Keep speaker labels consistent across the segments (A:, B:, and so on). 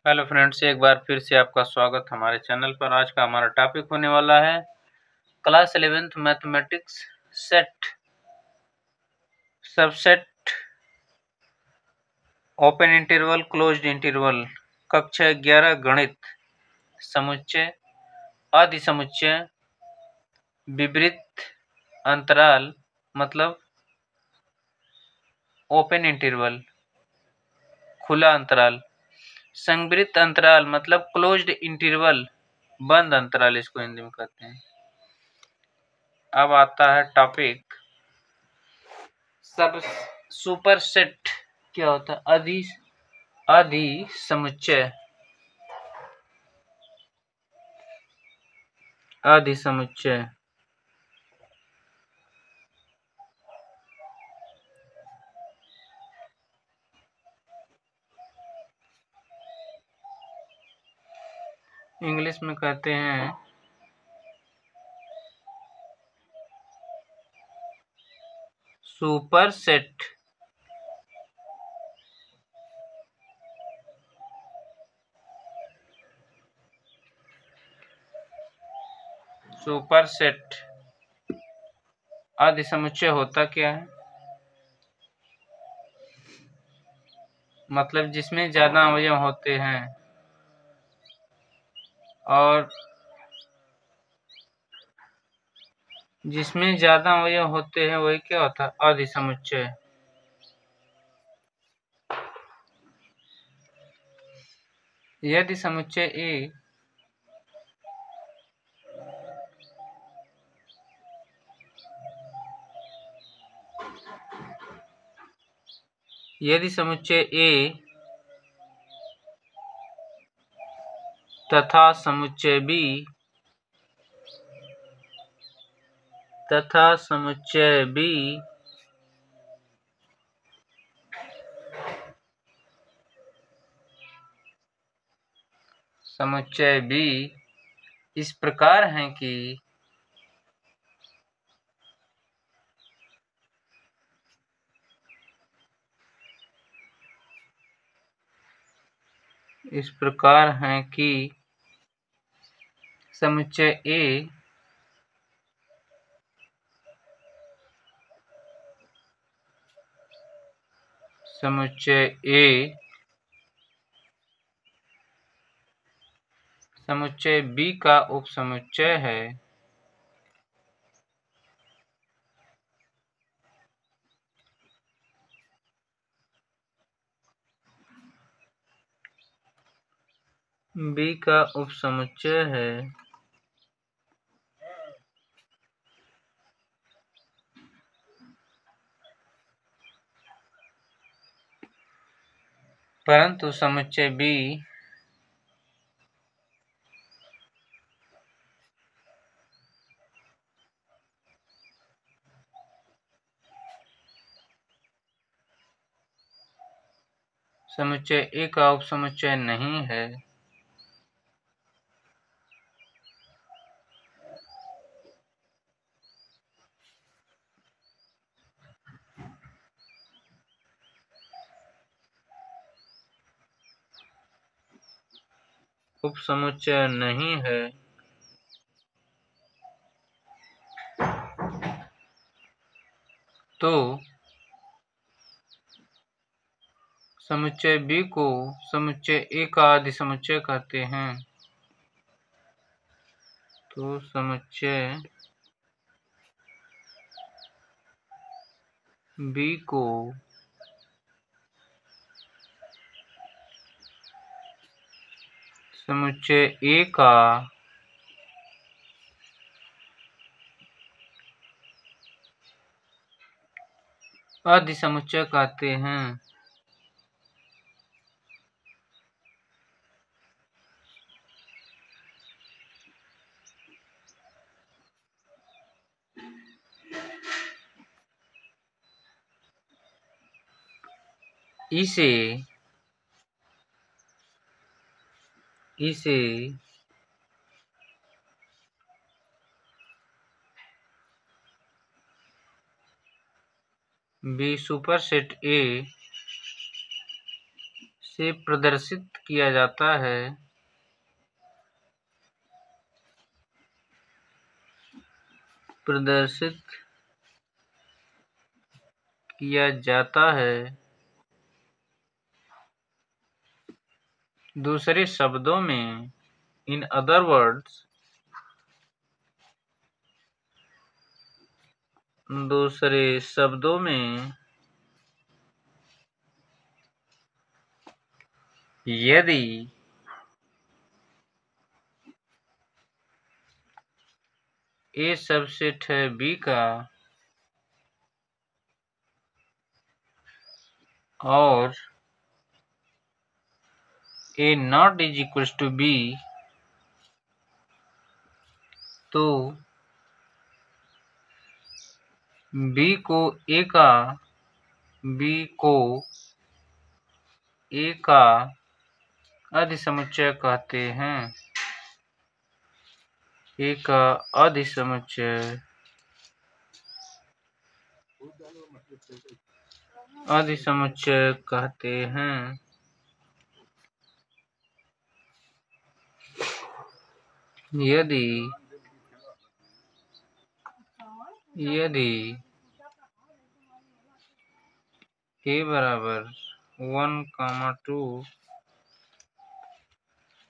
A: Hello friends, एक बार फिर से आपका स्वागत हमारे चैनल पर। आज का हमारा टॉपिक होने वाला है class 11th mathematics set, subset, open interval, closed interval, कक्षा 11 गणित, समुच्चय, अधिसमुच्चय, विपरीत अंतराल मतलब ओपन इंटरवल, खुला अंतराल, संवृत अंतराल मतलब क्लोज्ड इंटरवल, बंद अंतराल इसको हिंदी में कहते हैं। अब आता है टॉपिक सब सुपरसेट क्या होता है? अधिसमुच्चय, अधिसमुच्चय इंग्लिश में कहते हैं सुपरसेट। सुपरसेट अधिसमुच्चय होता क्या है? मतलब जिसमें ज्यादा अवयव होते हैं और जिसमें ज्यादा अवयव होते हैं वही क्या होता है? अधिसमुच्चय। यदि समुच्चय ए यदि समुच्चय ए तथा समुच्चय बी समुच्चय बी इस प्रकार है कि समुच्चय ए समुच्चय बी का उपसमुच्चय है। बी का उपसमुच्चय है परंतु समुच्चय बी समुच्चय ए का उपसमुच्चय नहीं है। उपसमुच्चय नहीं है तो समुच्चय बी को समुच्चय ए का अधिसमुच्चय कहते हैं। तो समुच्चय बी को समुच्चय ए का अधिसमुच्चय कहते हैं। इसे बी सुपरसेट ए से प्रदर्शित किया जाता है, प्रदर्शित किया जाता है। दूसरे शब्दों में, इन अदर वर्ड्स, दूसरे शब्दों में, यदि ए सबसेट है बी का और A not is equal to B, तो बी को ए का अधिसमुच्चय कहते हैं। ए का अधिसमुच्चय कहते हैं। यदि ए बराबर 1, 2,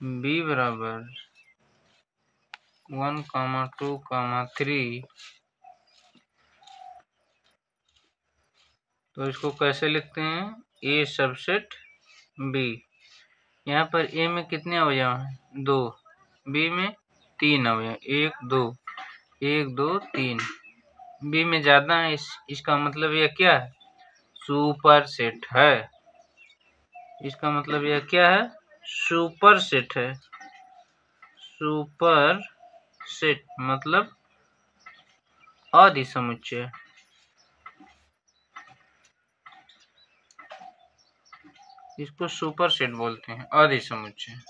A: बी बराबर 1, 2, 3, तो इसको कैसे लिखते हैं? ए सबसेट बी। यहाँ पर ए में कितने अवयव हैं? 2, बी में 3 अवयव, 1, 2, 1, 2, 3। बी में ज़्यादा है, इसका मतलब यह क्या है? सुपर सेट है। इसका मतलब यह क्या है? सुपर सेट है। सुपर सेट मतलब अधिसमुच्चय। इसको सुपर सेट बोलते हैं, अधिसमुच्चय।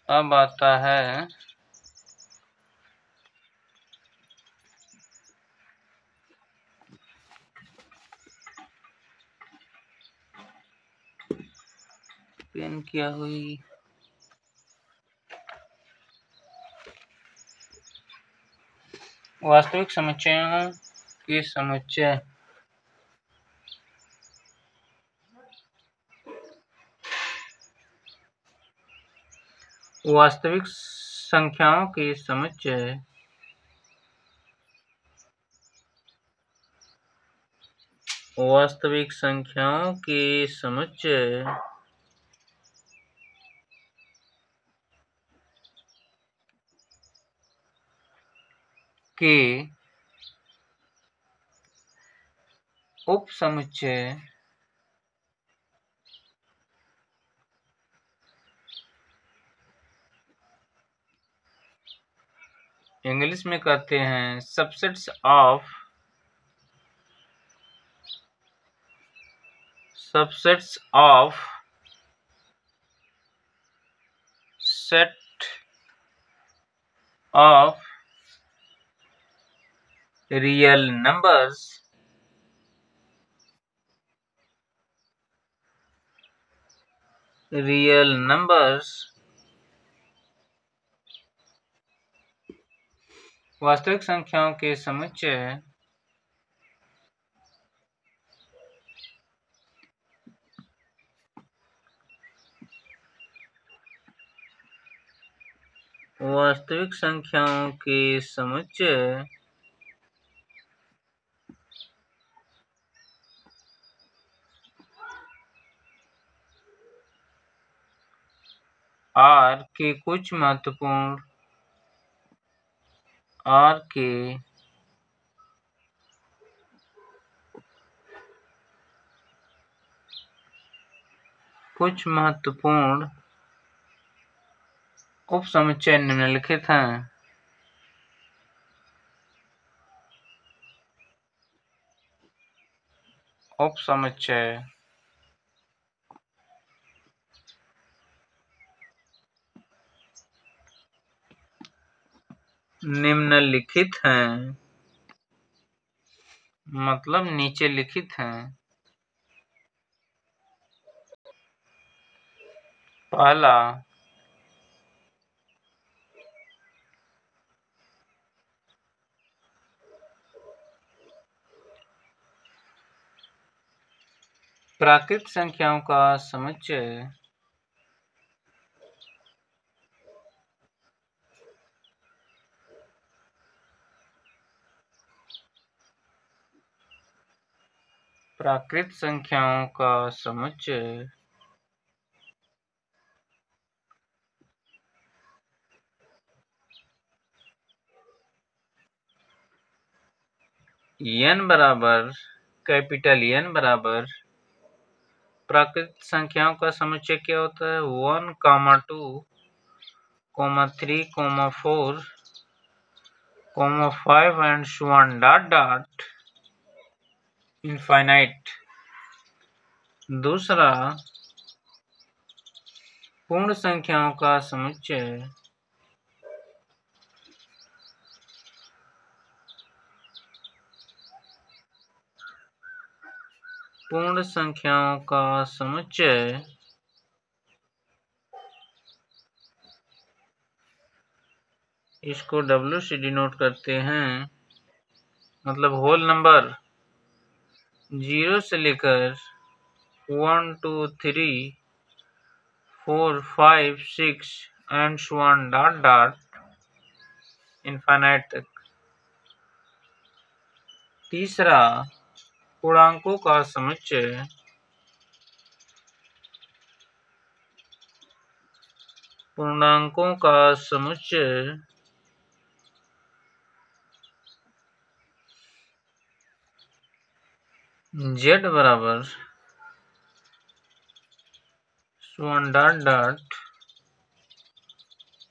A: अब आता है पेन क्या हुई? वास्तविक समुच्चयों के समुच्चय। वास्तविक संख्याओं के समुच्चय वास्तविक संख्याओं के समुच्चय के उपसमुच्चय इंग्लिश में कहते हैं subsets of set of real numbers वास्तविक संख्याओं के समुच्चय वास्तविक संख्याओं के समुच्चय आर के कुछ महत्वपूर्ण उपसमुच्चय निम्नलिखित हैं। उपसमुच्चय निम्नलिखित हैं। मतलब नीचे लिखित हैं। पहला प्राकृत संख्याओं का समुच्चय प्राकृत संख्याओं का समुच्चय n बराबर कैपिटल N बराबर प्राकृत संख्याओं का समुच्चय क्या होता है 1, 2, 3, 4, 5 and so on dot infinite। दूसरा पूर्ण संख्याओं का समुच्चय पूर्ण संख्याओं का समुच्चय इसको W से डिनोट करते हैं, मतलब होल नंबर 0 से लेकर 1, 2, 3, 4, 5, 6 and so on dot infinite तक। तीसरा पूर्णांकों का समुच्चय पूर्णांकों का समुच्चय Z बराबर dot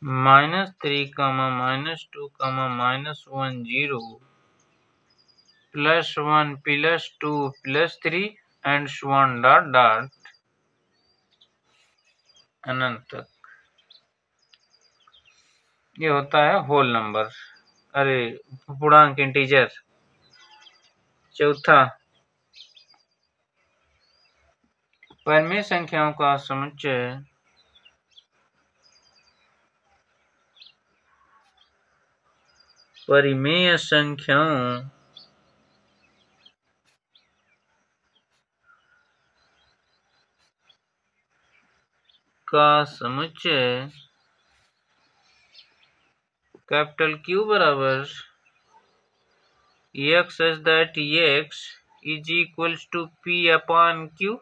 A: -3, -2, -1, 0, +1, +2, +3 and so on dot अनंत तक। ये होता है होल नंबर, अरे पूर्णांक इंटीजर। चौथा परिमेय संख्याओं का समुच्चय परिमेय संख्याओं का समुच्चय कैपिटल Q बराबर x such that x is equals to P upon Q।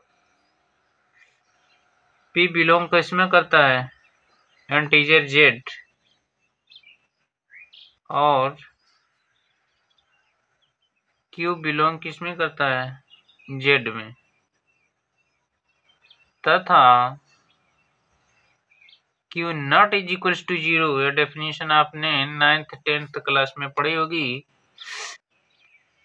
A: P belong किसमें करता है इंटीजर Z, और Q बिलोंग किसमें करता है Z में, तथा Q not is equals to 0। यह डेफिनेशन आपने 9th 10th क्लास में पढ़ी होगी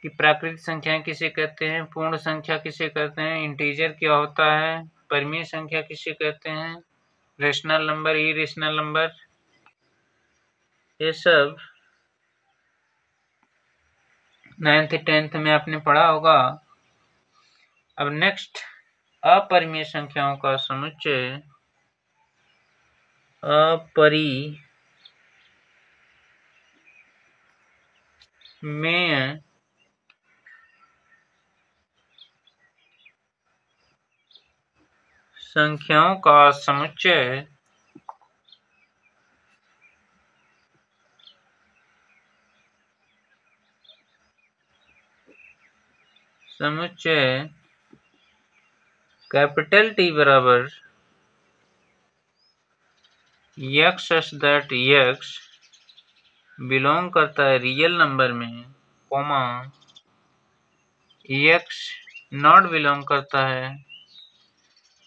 A: कि प्राकृतिक संख्याएं किसे कहते हैं, पूर्ण संख्या किसे कहते हैं, इंटीजर क्या होता है, परिमेय संख्या किसे कहते हैं, रेशनल नंबर, इरेशनल नंबर, ये सब 9th 10th में आपने पढ़ा होगा। अब नेक्स्ट अपरिमेय संख्याओं का समुच्चय अपरिमेय संख्याओं का समुच्चय कैपिटल T बराबर x such that x belong करता है रियल नंबर में, कोमा x नॉट बिलोंग करता है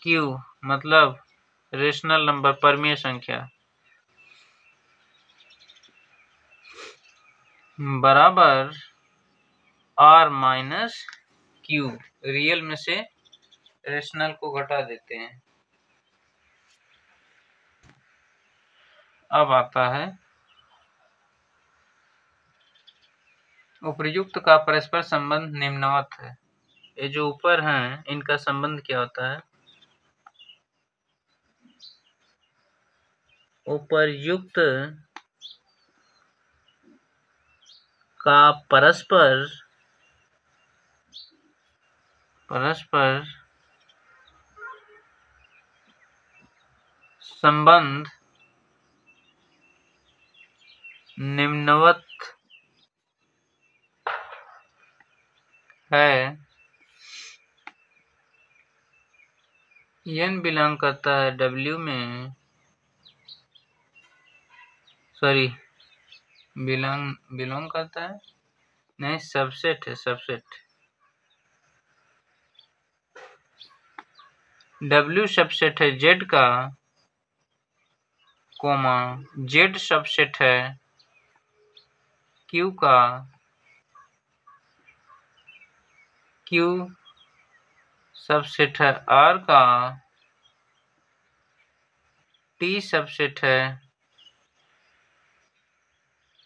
A: Q मतलब रेशनल नंबर परिमेय संख्या, बराबर R माइनस Q। रियल में से रेशनल को घटा देते हैं। अब आता है उपर्युक्त का परस्पर संबंध निम्नवत है। ये जो ऊपर हैं इनका संबंध क्या होता है? उपर्युक्त का परस्पर संबंध निम्नवत है। n बिलोंग करता है W में, सॉरी बिलोंग करता है नहीं, सबसेट है, सबसेट। W सबसेट है Z का, कोमा Z सबसेट है Q का, Q सबसेट है R का, T सबसेट है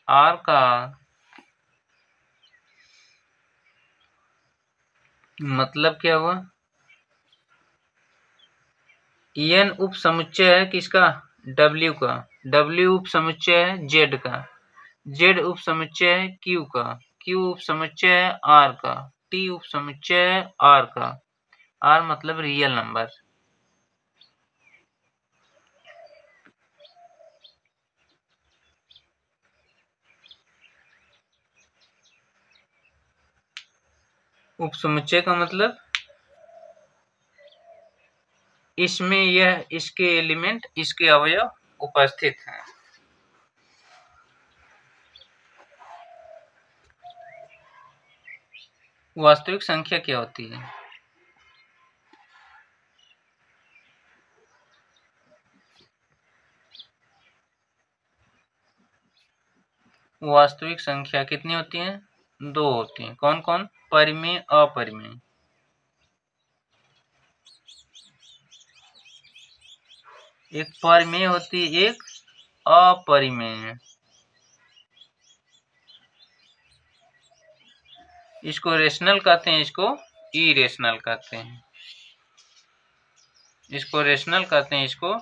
A: R का। मतलब क्या हुआ? n उप समुच्चय है किसका? W का। W उप समुच्चय है Z का। Z उप समुच्चय है Q का। Q उप समुच्चय है R का। T उप समुच्चय है R का। R मतलब रियल नंबर। उप समुच्चय का मतलब इसमें यह इसके एलिमेंट, इसके अवयव उपस्थित हैं। वास्तविक संख्या क्या होती है? वास्तविक संख्या कितनी होती है? 2 होती हैं। कौन कौन? परिमेय, अपरिमेय। एक परिमेय होती है, एक अपरिमेय। इसको रेशनल कहते हैं, इसको इरेशनल कहते हैं। इसको रेशनल कहते हैं, इसको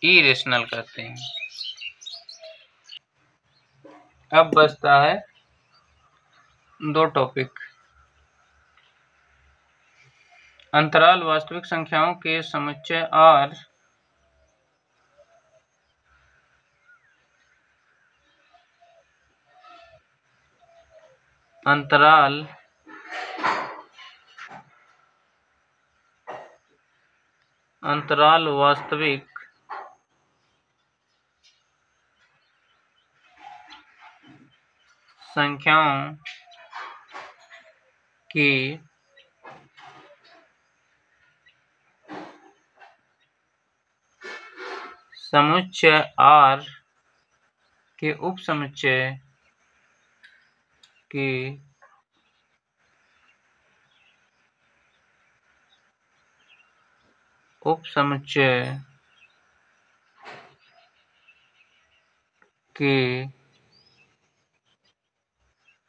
A: इरेशनल कहते हैं। अब बचता है 2 टॉपिक। अंतराल वास्तविक संख्याओं के समुच्चय R अंतराल वास्तविक संख्याओं की समुच्चय R के उप समुच्चय की उप समुच्चय के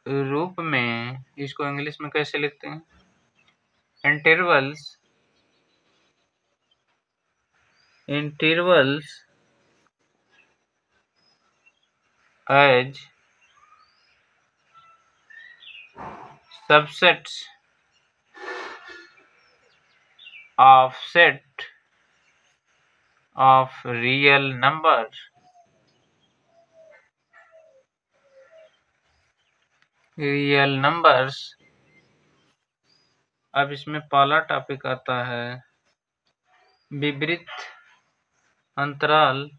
A: रूप में, इसको इंग्लिश में कैसे लिखते हैं? Intervals as subsets of set of real number. Real numbers. अब इसमें पहला टॉपिक आता है विपरीत अंतराल।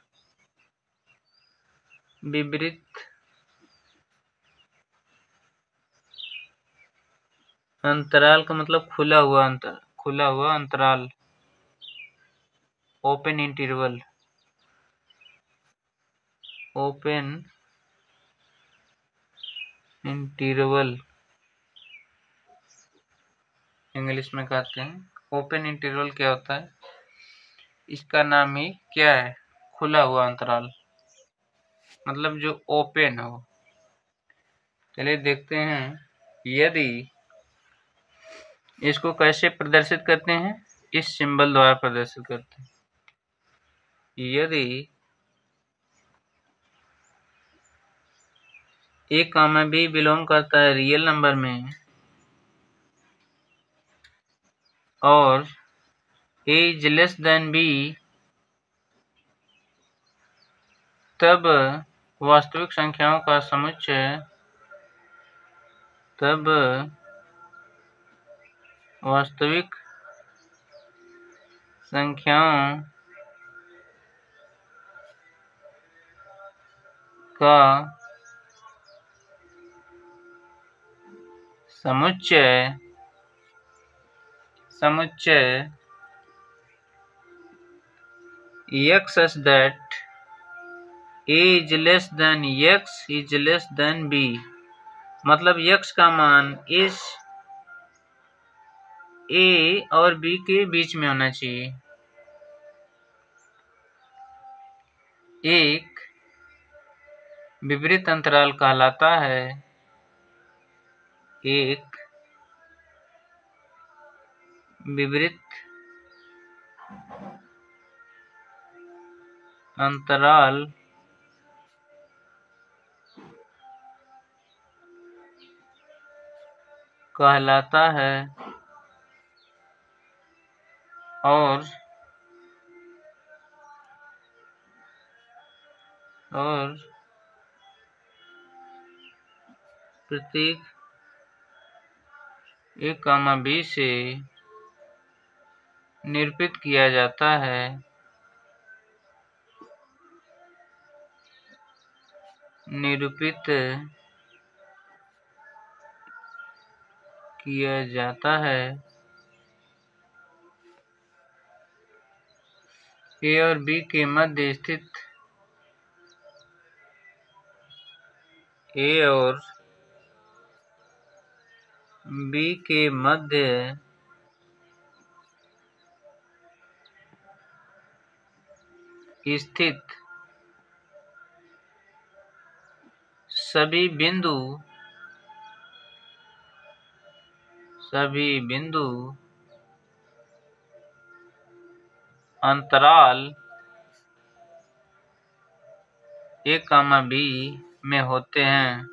A: विपरीत अंतराल का मतलब खुला हुआ अंतराल, open interval. Open interval English में कहते हैं। ओपन इंटरवल क्या होता है? इसका नाम ही क्या है? खुला हुआ अंतराल, मतलब जो ओपन हो। चलिए देखते हैं, यदि इसको कैसे प्रदर्शित करते हैं, इस सिंबल द्वारा प्रदर्शित करते हैं। यदि ए कामा बी बिलोंग करता है रियल नंबर में और ए इज लेस देन बी, तब वास्तविक संख्याओं का समुच्चय x such that a is less than x is less than b, मतलब x का मान इस a और b के बीच में होना चाहिए। एक विपरीत अंतराल कहलाता है, एक विपरीत अंतराल कहलाता है और प्रतीक a, b से निरूपित किया जाता है। ए और बी के मध्य स्थित सभी बिंदु अंतराल a, b में होते हैं।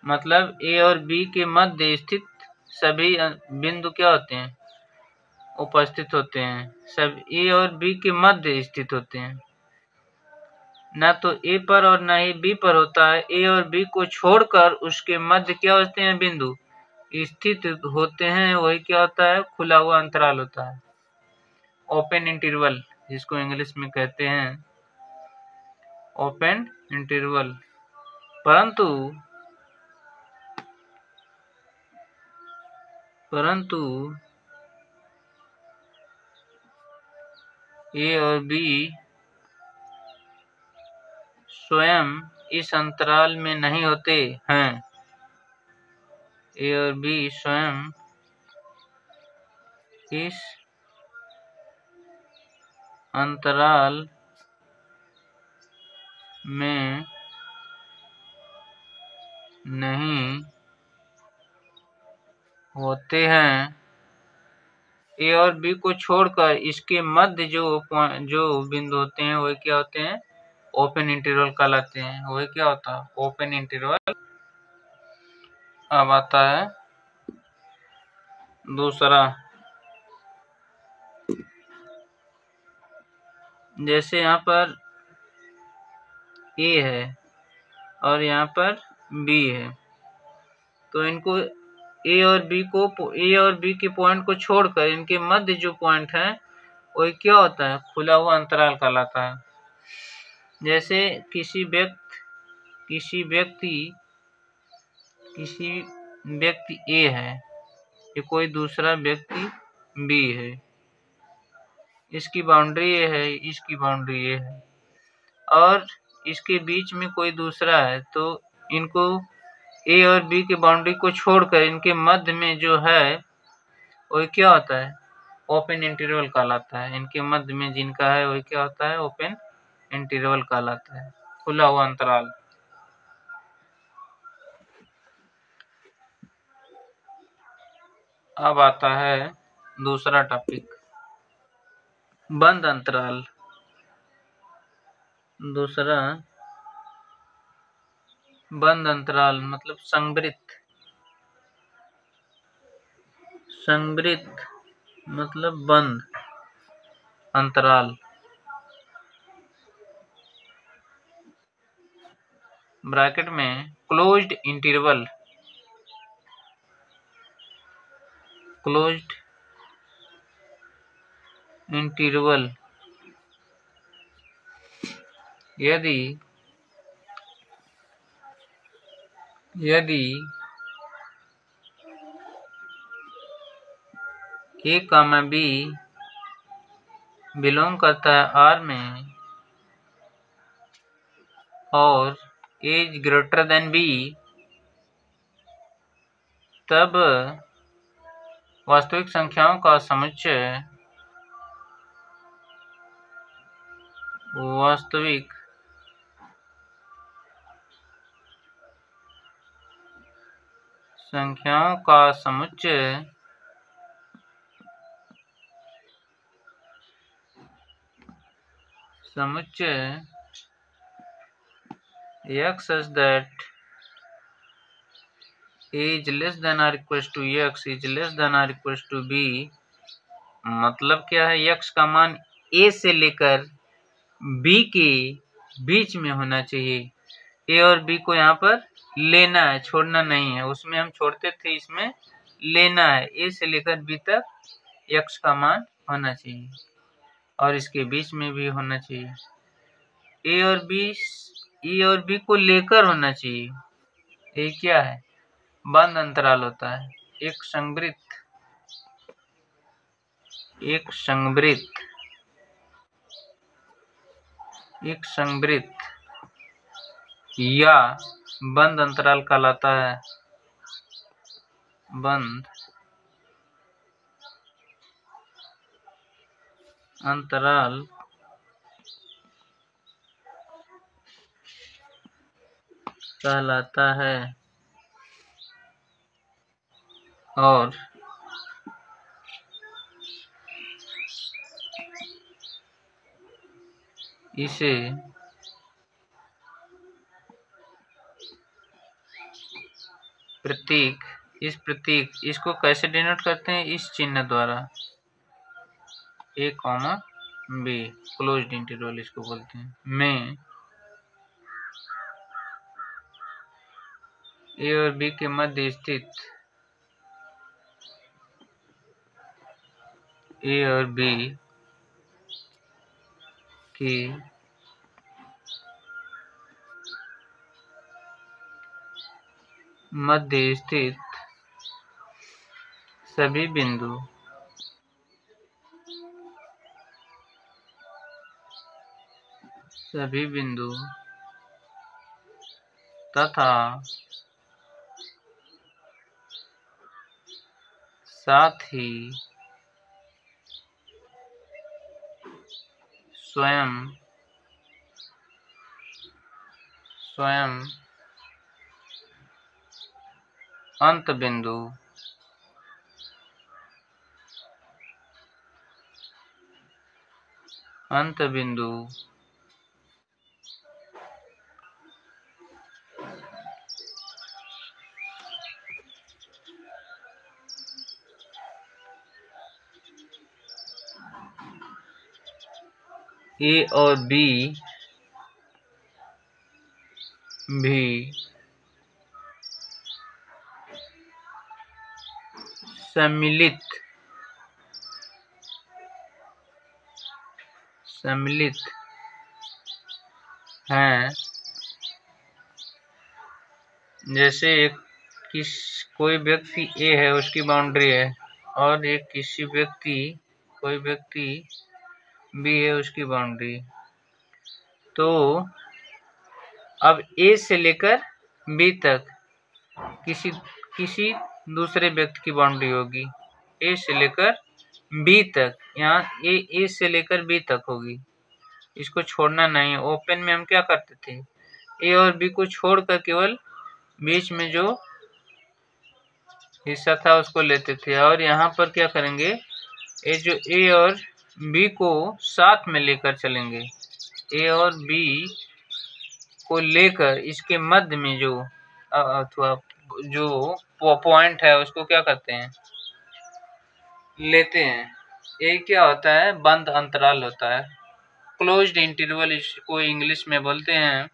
A: मतलब a और b के मध्य स्थित सभी बिंदु क्या होते हैं, उपस्थित होते हैं। सब a और b के मध्य स्थित होते हैं, ना तो a पर और ना ही b पर होता है। a और b को छोड़कर उसके मध्य क्या होते हैं, बिंदु स्थित होते हैं। वही क्या होता है, खुला हुआ अंतराल होता है, ओपन इंटरवल, जिसको इंग्लिश में कहते हैं ओपन इंटरवल। परंतु a और b स्वयं इस अंतराल में नहीं होते हैं। a और b स्वयं इस अंतराल में नहीं होते हैं। ए और बी को छोड़कर इसके मध्य जो बिंदु होते हैं वही क्या होते हैं, ओपन इंटरवल कहलाते हैं। वही क्या होता है, ओपन इंटरवल। अब आता है दूसरा, जैसे यहाँ पर ए है और यहाँ पर बी है, तो इनको ए और बी के पॉइंट को छोड़कर इनके मध्य जो पॉइंट है वही क्या होता है, खुला हुआ अंतराल कहलाता है। जैसे किसी व्यक्ति ए है, ये कोई दूसरा व्यक्ति बी है, इसकी बाउंड्री ए है, इसकी बाउंड्री ए है, और इसके बीच में कोई दूसरा है, तो इनको ए और बी की बाउंड्री को छोड़कर इनके मध्य में जो है वो क्या होता है, ओपन इंटरवल कहलाता है। इनके मध्य में जिनका है वही क्या होता है, ओपन इंटरवल कहलाता है, खुला हुआ अंतराल। अब आता है दूसरा टॉपिक, बंद अंतराल। दूसरा बंद अंतराल मतलब संवृत। संवृत मतलब बंद अंतराल। ब्रैकेट में क्लोज्ड इंटरवल, क्लोज्ड इंटरवल यदि A, B बिलोंग करता है R में और A is greater than B, तब वास्तविक संख्याओं का समुच्चय वास्तविक संख्याओं का समुच्चय x such that A is less than or equals to x is less than or equals to B। मतलब क्या है, x का मान A से लेकर B के बीच में होना चाहिए। A और B को यहाँ पर लेना है, छोड़ना नहीं है। उसमें हम छोड़ते थे, इसमें लेना है। A से लेकर B तक x का मान होना चाहिए और इसके बीच में भी होना चाहिए। A और B को लेकर होना चाहिए। ये क्या है, बंद अंतराल होता है। एक संवृत या बंद अंतराल कहलाता है। बंद अंतराल कहलाता है और इसे इसको कैसे डिनोट करते हैं, इस चिन्ह द्वारा, A, B क्लोज्ड इंटरवल इसको बोलते हैं, में A और B के मध्य स्थित A और B की मध्य स्थित सभी बिंदु तथा साथ ही स्वयं अंत बिंदु A और B भी सम्मिलित हैं। जैसे कोई व्यक्ति A है, उसकी बाउंड्री है, और एक कोई व्यक्ति B है, उसकी बाउंड्री। तो अब A से लेकर B तक किसी दूसरे व्यक्ति की बाउंड्री होगी। A से लेकर बी तक, यहाँ ए से लेकर बी तक होगी, इसको छोड़ना नहीं है। ओपन में हम क्या करते थे, ए और बी को छोड़कर केवल बीच में जो हिस्सा था उसको लेते थे। और यहाँ पर क्या करेंगे, ये जो ए और बी को साथ में लेकर चलेंगे, ए और बी को लेकर इसके मध्य में जो अथवा जो पॉइंट है उसको क्या करते हैं, लेते हैं। ये क्या होता है, बंद अंतराल होता है, क्लोज्ड इंटरवल इसको इंग्लिश में बोलते हैं।